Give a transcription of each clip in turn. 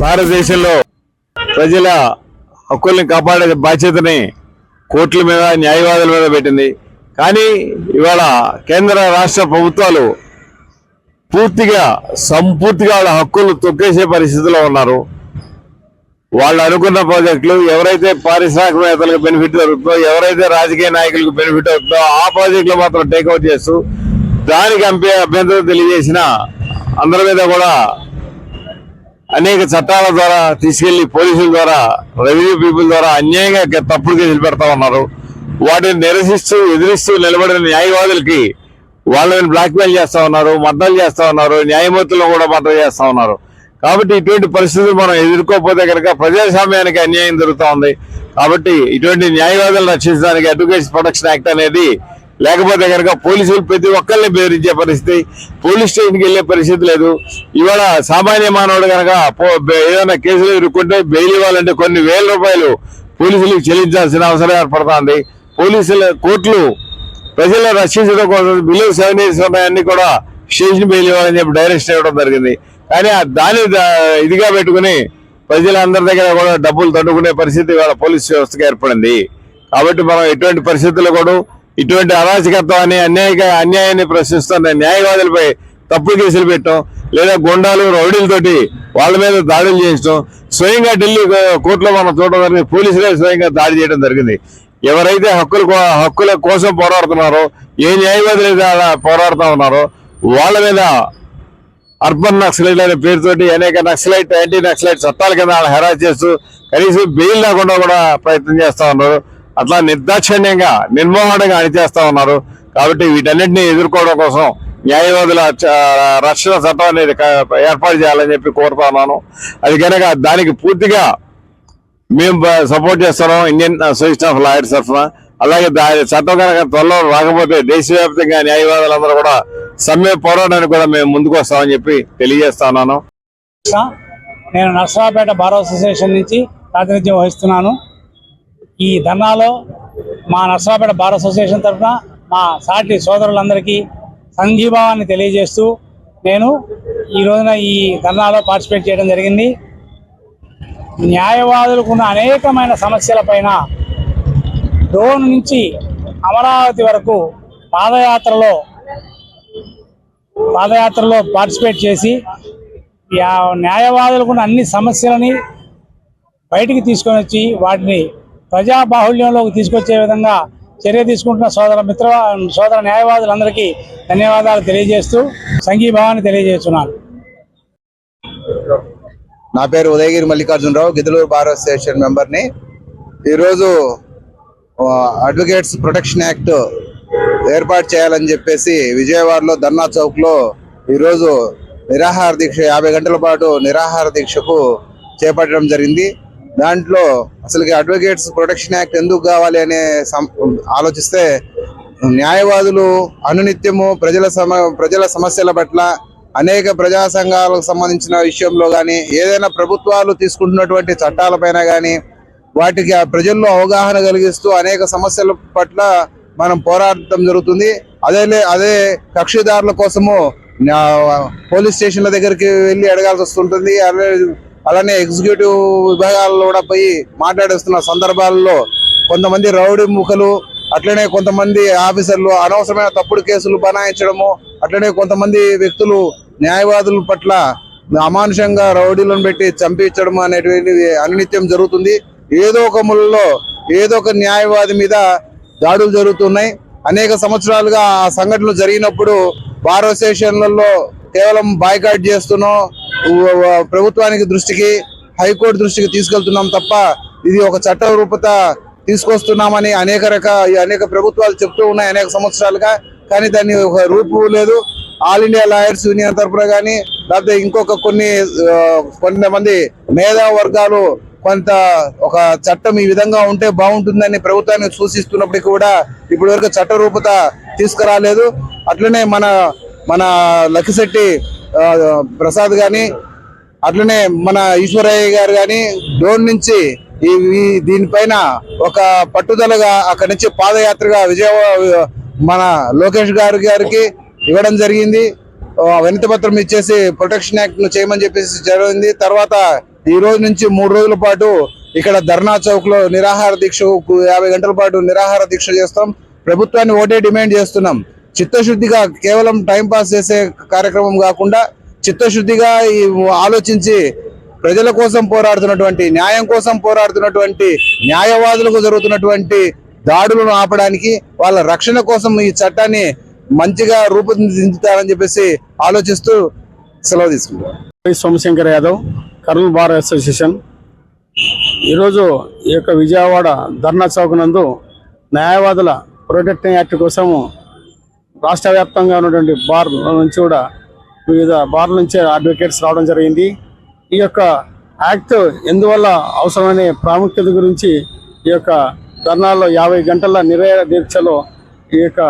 భారతదేశంలో ప్రజల హక్కుల్ని కాపాడే బాధ్యతని కోర్టుల మీద న్యాయవాదుల మీద పెట్టింది. కానీ ఇవాళ కేంద్ర రాష్ట్ర ప్రభుత్వాలు సంపూర్తిగా వాళ్ళ హక్కులు తొక్కేసే పరిస్థితిలో ఉన్నారు. వాళ్ళు అనుకున్న ప్రాజెక్టులు ఎవరైతే పారిశ్రామికవేత్తలకు బెనిఫిట్ జరుగుతుందో, ఎవరైతే రాజకీయ నాయకులకు బెనిఫిట్ అవుతుందో ఆ ప్రాజెక్టులు మాత్రం టేక్అవుట్ చేస్తూ దానికి అభ్యంతరం తెలియజేసిన అందరి మీద కూడా అనేక చట్టాల ద్వారా తీసుకెళ్లి పోలీసుల ద్వారా, రెవెన్యూ పీపుల్ ద్వారా అన్యాయంగా తప్పుడు కేసులు పెడతా ఉన్నారు. వాటిని నిరసిస్తూ ఎదిరిస్తూ నిలబడిన న్యాయవాదులకి వాళ్ళని బ్లాక్మెయిల్ చేస్తా ఉన్నారు, మద్దతు చేస్తా ఉన్నారు, న్యాయమూర్తులను కూడా మద్దతు చేస్తా ఉన్నారు. కాబట్టి ఇటువంటి పరిస్థితులు మనం ఎదుర్కోకపోతే కనుక ప్రజాస్వామ్యానికి అన్యాయం జరుగుతూ ఉంది. కాబట్టి ఇటువంటి న్యాయవాదులను రక్షించడానికి అడ్వకేట్స్ ప్రొటెక్షన్ యాక్ట్ అనేది లేకపోతే కనుక పోలీసులు ప్రతి ఒక్కరిని బెదిరించే పరిస్థితి, పోలీస్ స్టేషన్కి వెళ్లే పరిస్థితి లేదు. ఇవాళ సామాన్య మానవుడు కనుక ఏదైనా కేసులు ఎదుర్కొంటే బెయిల్ ఇవ్వాలంటే కొన్ని వేల రూపాయలు పోలీసులకు చెల్లించాల్సిన అవసరం ఏర్పడుతోంది. కోర్టులు ప్రజలను రక్షించడం కోసం బిలో 7 years ఉన్నాయన్నీ కూడా స్టేషన్ బెయిల్ ఇవ్వాలని చెప్పి డైరెక్షన్ ఇవ్వడం జరిగింది. కానీ దాన్ని ఇదిగా పెట్టుకుని ప్రజలందరి దగ్గర కూడా డబ్బులు తట్టుకునే పరిస్థితి ఇవాళ పోలీస్ వ్యవస్థకు ఏర్పడింది. కాబట్టి మనం ఎటువంటి పరిస్థితుల్లో కూడా ఇటువంటి అరాచకత్వాన్ని అన్యాయాన్ని ప్రశ్నిస్తున్న న్యాయవాదులపై తప్పుడు కేసులు పెట్టడం, లేదా గుండాలు రౌడీలతోటి వాళ్ళ మీద దాడులు చేయించడం, స్వయంగా ఢిల్లీ కోర్టులో మనం చూడడం జరిగింది. పోలీసులే స్వయంగా దాడి చేయడం జరిగింది. ఎవరైతే హక్కుల కోసం పోరాడుతున్నారో, ఏ న్యాయవాదులు పోరాడుతూ ఉన్నారో వాళ్ళ మీద అర్బన్ నక్సలైట్ అనే పేరుతోటి అనేక యాంటీ నక్సలైట్ చట్టాల కింద వాళ్ళని హెరాస్ చేస్తూ కనీసం బెయిల్ లేకుండా కూడా ప్రయత్నం చేస్తా ఉన్నారు. అట్లా నిర్దాక్షిణ్యంగా నిర్మోహంగా అణిచేస్తా ఉన్నారు. కాబట్టి వీటన్నిటిని ఎదుర్కోవడం కోసం న్యాయవాదుల రక్షణ చట్టం అనేది ఏర్పాటు చేయాలని చెప్పి కోరుతా ఉన్నాను. అది కనుక దానికి పూర్తిగా మేము సపోర్ట్ చేస్తున్నాం ఇండియన్ అసోసియేషన్ ఆఫ్ లాయర్స్ తరఫున. అలాగే దాని చట్టం కనుక త్వరలో రాకపోతే దేశవ్యాప్తంగా న్యాయవాదులందరూ కూడా సమ్మె పోరాటానికి కూడా మేము ముందుకు వస్తామని చెప్పి తెలియజేస్తా ఉన్నాను. నేను నర్సరావుపేట బార్ అసోసియేషన్ నుంచి ప్రాతినిధ్యం వహిస్తున్నాను. ఈ ధర్నాలో మా నర్సరావుపేట బార్ అసోసియేషన్ తరఫున మా సాటి సోదరులందరికీ సంఘీభావాన్ని తెలియజేస్తూ నేను ఈ రోజున ఈ ధర్నాలో పార్టిసిపేట్ చేయడం జరిగింది. న్యాయవాదులకు ఉన్న అనేకమైన సమస్యలపైన డోన్ నుంచి అమరావతి వరకు పాదయాత్రలో పార్టిసిపేట్ చేసి న్యాయవాదులకు ఉన్న అన్ని సమస్యలని బయటికి తీసుకొని వచ్చి వాటిని ప్రజాబాహుళ్యంలోకి తీసుకొచ్చే విధంగా చర్య తీసుకుంటున్న సోదర న్యాయవాదులందరికీ ధన్యవాదాలు తెలియజేస్తూ సంఘీభావాన్ని తెలియజేస్తున్నాను. నా పేరు ఉదయగిరి మల్లికార్జునరావు, గిద్దలూరు బార్ అసోసియేషన్ మెంబర్ని. ఈరోజు అడ్వకేట్స్ ప్రొటెక్షన్ యాక్ట్ ఏర్పాటు చేయాలని చెప్పేసి విజయవాడలో ధర్నా చౌక్లో ఈరోజు నిరాహార దీక్ష 50 గంటల పాటు నిరాహార దీక్షకు చేపట్టడం జరిగింది. దాంట్లో అసలుకి అడ్వకేట్స్ ప్రొటెక్షన్ యాక్ట్ ఎందుకు కావాలి అనే ఆలోచిస్తే న్యాయవాదులు అనునిత్యము ప్రజల సమస్యల పట్ల అనేక ప్రజా సంఘాలకు సంబంధించిన విషయంలో కానీ, ఏదైనా ప్రభుత్వాలు తీసుకుంటున్నటువంటి చట్టాలపైన కానీ వాటికి ప్రజల్లో అవగాహన కలిగిస్తూ అనేక సమస్యల పట్ల మనం పోరాడటం జరుగుతుంది. అదే కక్షిదారుల కోసము పోలీస్ స్టేషన్ల దగ్గరికి వెళ్ళి అడగాల్సి వస్తుంటుంది. అలానే ఎగ్జిక్యూటివ్ విభాగాల్లో కూడా పోయి మాట్లాడేస్తున్న సందర్భాల్లో కొంతమంది రౌడీ ముఖలు, అట్లనే కొంతమంది ఆఫీసర్లు అనవసరమైన తప్పుడు కేసులు బనాయించడము, అట్లనే కొంతమంది వ్యక్తులు న్యాయవాదుల పట్ల అమానుషంగా రౌడీలను పెట్టి చంపించడం అనేటువంటిది అనునిత్యం జరుగుతుంది. ఏదో ఒక మూలలో ఏదో ఒక న్యాయవాది మీద దాడులు జరుగుతున్నాయి. అనేక సంవత్సరాలుగా ఆ సంఘటనలు జరిగినప్పుడు బార్ అసోసియేషన్లలో కేవలం బాయ్కాట్ చేస్తున్నాం, ప్రభుత్వానికి దృష్టికి, హైకోర్టు దృష్టికి తీసుకెళ్తున్నాం తప్ప ఇది ఒక చట్ట రూపత తీసుకొస్తున్నామని అనేక ప్రభుత్వాలు చెప్తూ ఉన్నాయి అనేక సంవత్సరాలుగా. కానీ దాన్ని ఒక రూపు లేదు. ఆల్ ఇండియా లాయర్స్ యూనియన్ తరఫున కానీ, లేకపోతే ఇంకొక కొంతమంది మేధా వర్గాలు ఒక చట్టం ఈ విధంగా ఉంటే బాగుంటుందని ప్రభుత్వాన్ని సూచిస్తున్నప్పటికీ కూడా ఇప్పటి వరకు చట్ట రూపత తీసుకురాలేదు. అట్లనే మన లక్కిశెట్టి ప్రసాద్ గాని, అట్లనే మన ఈశ్వరయ్య గారు కానీ డోన్ నుంచి దీనిపైన ఒక పట్టుదలగా అక్కడి నుంచి పాదయాత్రగా విజయవాడ మన లోకేష్ గారికి ఇవ్వడం జరిగింది. వినతి పత్రం ఇచ్చేసి ప్రొటెక్షన్ యాక్ట్ ను చేయమని చెప్పేసి జరిగింది. తర్వాత ఈ రోజు నుంచి 3 రోజుల పాటు ఇక్కడ ధర్నా చౌక్ లో నిరాహార దీక్ష 50 గంటల పాటు నిరాహార దీక్ష చేస్తాం. ప్రభుత్వాన్ని ఒకటే డిమాండ్ చేస్తున్నాం, చిత్తశుద్ధిగా కేవలం టైం పాస్ చేసే కార్యక్రమం కాకుండా చిత్తశుద్ధిగా ఆలోచించి ప్రజల కోసం పోరాడుతున్నటువంటి, న్యాయం కోసం పోరాడుతున్నటువంటి న్యాయవాదులకు జరుగుతున్నటువంటి దాడులను ఆపడానికి, వాళ్ళ రక్షణ కోసం ఈ చట్టాన్ని మంచిగా రూపొందించుతారని చెప్పేసి ఆలోచిస్తూ సెలవు తీసుకుంటాం. Somashankar Yadav, Kurnool bar association. ఈరోజు ఈ యొక్క విజయవాడ ధర్నా చౌక్ నందు న్యాయవాదుల ప్రొటెక్టింగ్ యాక్ట్ కోసము రాష్ట్ర వ్యాప్తంగా ఉన్నటువంటి బార్ల నుంచి కూడా వివిధ బార్ల నుంచి అడ్వకేట్స్ రావడం జరిగింది. ఈ యొక్క యాక్ట్ ఎందువల్ల అవసరమనే ప్రాముఖ్యత గురించి ఈ యొక్క ధర్నాల్లో 50 గంటల నిరాహార దీక్షలో ఈ యొక్క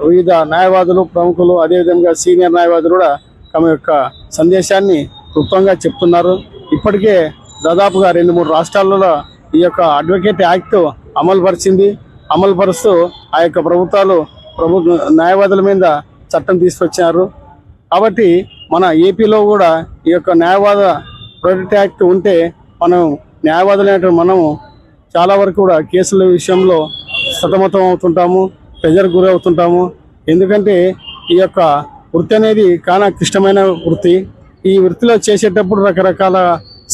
వివిధ న్యాయవాదులు, ప్రముఖులు, అదేవిధంగా సీనియర్ న్యాయవాదులు కూడా తమ యొక్క సందేశాన్ని క్లుప్తంగా చెప్తున్నారు. ఇప్పటికే దాదాపుగా 2-3 రాష్ట్రాలలో ఈ యొక్క అడ్వకేట్ యాక్ట్ అమలు పరుస్తూ ఆ యొక్క ప్రభుత్వాలు న్యాయవాదుల మీద చట్టం తీసుకొచ్చారు. కాబట్టి మన ఏపీలో కూడా ఈ యొక్క న్యాయవాద ప్రొటెక్ట్ యాక్ట్ ఉంటే మనం న్యాయవాదులైనటువంటి మనము చాలా వరకు కూడా కేసుల విషయంలో సతమతం అవుతుంటాము, ప్రెజర్ గురి అవుతుంటాము. ఎందుకంటే ఈ యొక్క వృత్తి అనేది చాలా క్లిష్టమైన వృత్తి. ఈ వృత్తిలో చేసేటప్పుడు రకరకాల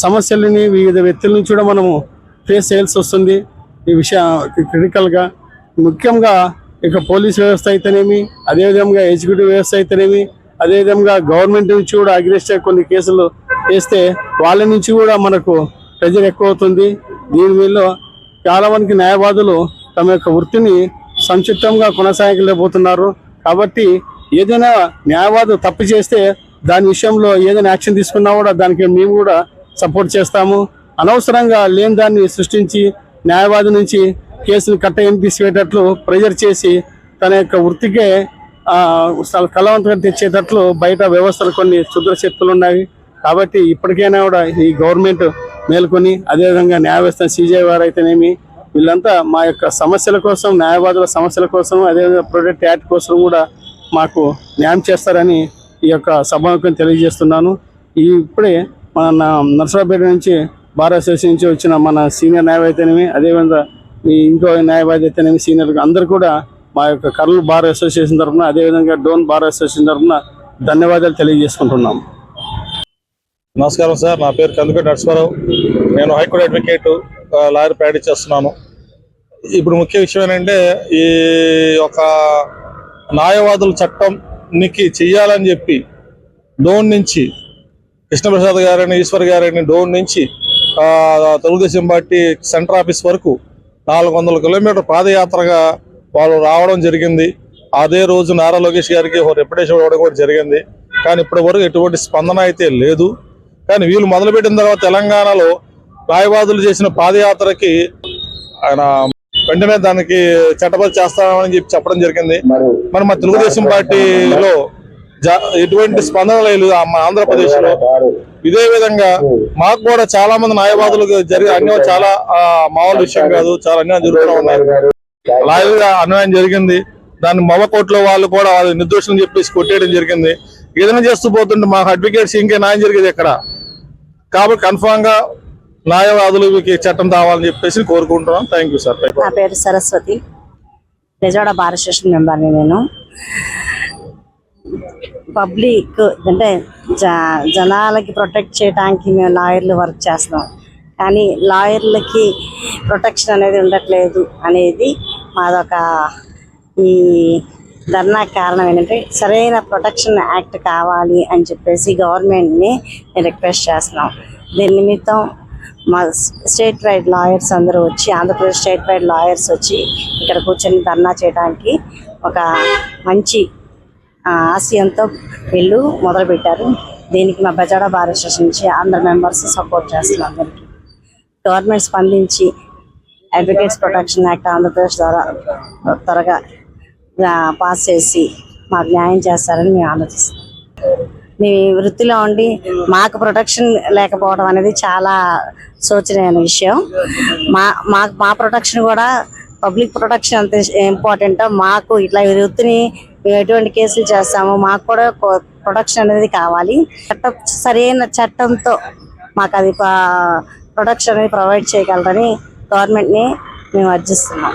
సమస్యలని వివిధ వ్యక్తుల నుంచి కూడా మనము ఫేస్ చేయాల్సి వస్తుంది. ఈ విషయం క్రిటికల్గా ముఖ్యంగా ఇక పోలీస్ వ్యవస్థ అయితేనేమి, అదేవిధంగా ఎగ్జిక్యూటివ్ వ్యవస్థ అయితేనేమి, అదేవిధంగా గవర్నమెంట్ నుంచి కూడా అగ్రెస్ట్ కొన్ని కేసులు వేస్తే వాళ్ళ నుంచి కూడా మనకు ప్రెజర్ ఎక్కువ అవుతుంది. దీనివల్ల చాలా మందికి న్యాయవాదులు తమ యొక్క వృత్తిని సంక్షిప్తంగా కొనసాగలేకపోతున్నారు. కాబట్టి ఏదైనా న్యాయవాదు తప్పు చేస్తే దాని విషయంలో ఏదైనా యాక్షన్ తీసుకున్నా కూడా దానికి మేము కూడా సపోర్ట్ చేస్తాము. అనవసరంగా లేని దాన్ని సృష్టించి న్యాయవాది నుంచి కేసులు కట్టని తీసివేటట్లు ప్రెజర్ చేసి తన యొక్క వృత్తికే కలవంతంగా తెచ్చేటట్లు బయట వ్యవస్థలు కొన్ని క్షుద్ర శక్తులు ఉన్నాయి. కాబట్టి ఇప్పటికైనా కూడా ఈ గవర్నమెంట్ మేల్కొని, అదేవిధంగా న్యాయ వ్యవస్థ సిజే వారు అయితేనేమి వీళ్ళంతా మా యొక్క సమస్యల కోసం, న్యాయవాదుల సమస్యల కోసం, అదేవిధంగా ప్రొటెక్ట్ యాక్ట్ కోసం కూడా మాకు న్యాయం చేస్తారని ఈ యొక్క సభకు తెలియజేస్తున్నాను. ఇప్పుడే మన నర్సరావుపేట నుంచి బార్ అసోసియేషన్ నుంచి వచ్చిన మన సీనియర్ న్యాయవాది అయితేనేమి, అదేవిధంగా ఇంకో న్యాయవాది అయితేనేమి, సీనియర్ అందరూ కూడా మా యొక్క కర్నూలు బార్ అసోసియేషన్ తరఫున, అదేవిధంగా డోన్ బార్ అసోసియేషన్ తరఫున ధన్యవాదాలు తెలియజేసుకుంటున్నాం. నమస్కారం సార్, నా పేరు కందుకూరి నరసింహారావు. నేను హైకోర్టు అడ్వకేట్, లాయర్ ప్రాక్టీస్ చేస్తున్నాను. ఇప్పుడు ముఖ్య విషయం ఏంటంటే, ఈ యొక్క న్యాయవాదుల చట్టంనికి చెయ్యాలని చెప్పి డోన్ నుంచి కృష్ణప్రసాద్ గారని, ఈశ్వర్ గారని డోన్ నుంచి తెలుగుదేశం పార్టీ సెంటర్ ఆఫీస్ వరకు 400 కిలోమీటర్ పాదయాత్రగా వాళ్ళు రావడం జరిగింది. అదే రోజు నారా లోకేష్ గారికి ఒక రెప్యుటేషన్ ఇవ్వడం కూడా జరిగింది. కానీ ఇప్పటి వరకు ఎటువంటి స్పందన అయితే లేదు. కానీ వీళ్ళు మొదలుపెట్టిన తర్వాత తెలంగాణలో న్యాయవాదులు చేసిన పాదయాత్రకి ఆయన వెంటనే దానికి చట్టబద్ధ చేస్తామని చెప్పి చెప్పడం జరిగింది. మరి మా తెలుగుదేశం పార్టీలో ఎటువంటి స్పందన లేదు మా ఆంధ్రప్రదేశ్ లో. ఇదే విధంగా మాకు కూడా చాలా మంది న్యాయవాదులకు జరిగే అన్యాయం చాలా మామూలు విషయం కాదు, చాలా అన్యాయం జరుగుతూ ఉన్నాయి. లాయర్గా అన్యాయం జరిగింది. దాన్ని మవ కోర్టులో వాళ్ళు కూడా వాళ్ళు నిర్దోషులను చెప్పేసి కొట్టేయడం జరిగింది. ఏదైనా చేస్తూ పోతుంటే మాకు అడ్వకేట్స్ ఇంకే న్యాయం జరిగేది ఎక్కడ. కాబట్టి కన్ఫామ్ గా న్యాయవాదులకి చట్టం రావాలని చెప్పేసి కోరుకుంటున్నాం. Thank you sir. నా పేరు సరస్వతి, విజయవాడ బార్ అసోసియేషన్ మెంబర్ని. నేను పబ్లిక్ అంటే జనాలకి ప్రొటెక్ట్ చేయడానికి మేము లాయర్లు వర్క్ చేస్తున్నాం. కానీ లాయర్లకి ప్రొటెక్షన్ అనేది ఉండట్లేదు అనేది మాదొక ఈ ధర్నా కారణం. ఏంటంటే సరైన ప్రొటెక్షన్ యాక్ట్ కావాలి అని చెప్పేసి గవర్నమెంట్ని రిక్వెస్ట్ చేస్తున్నాం. దీని నిమిత్తం మా స్టేట్ వైడ్ లాయర్స్ అందరూ వచ్చి, ఆంధ్రప్రదేశ్ స్టేట్ వైడ్ లాయర్స్ వచ్చి ఇక్కడ కూర్చొని ధర్నా చేయడానికి ఒక మంచి ఆశయంతో వీళ్ళు మొదలుపెట్టారు. దీనికి మా బెజవాడ బార్ అసోసియేషన్ నుంచి అందరు మెంబర్స్ సపోర్ట్ చేస్తున్నారు. అందరికీ గవర్నమెంట్ స్పందించి అడ్వకేట్స్ ప్రొటెక్షన్ యాక్ట్ ఆంధ్రప్రదేశ్ ద్వారా త్వరగా పాస్ చేసి మాకు న్యాయం చేస్తారని మేము ఆలోచిస్తాం. మీ వృత్తిలో ఉండి మాకు ప్రొటెక్షన్ లేకపోవడం అనేది చాలా శోచనీయమైన విషయం. మా ప్రొటెక్షన్ కూడా పబ్లిక్ ప్రొటెక్షన్ అంత ఇంపార్టెంట్. మాకు ఇట్లా వృత్తిని మేము ఎటువంటి కేసులు చేస్తామో మాకు కూడా ప్రొటెక్షన్ అనేది కావాలి. సరైన చట్టంతో మాకు అది ప్రొటెక్షన్ అనేది ప్రొవైడ్ చేయగలరని గవర్నమెంట్ని మేము అర్జిస్తున్నాం.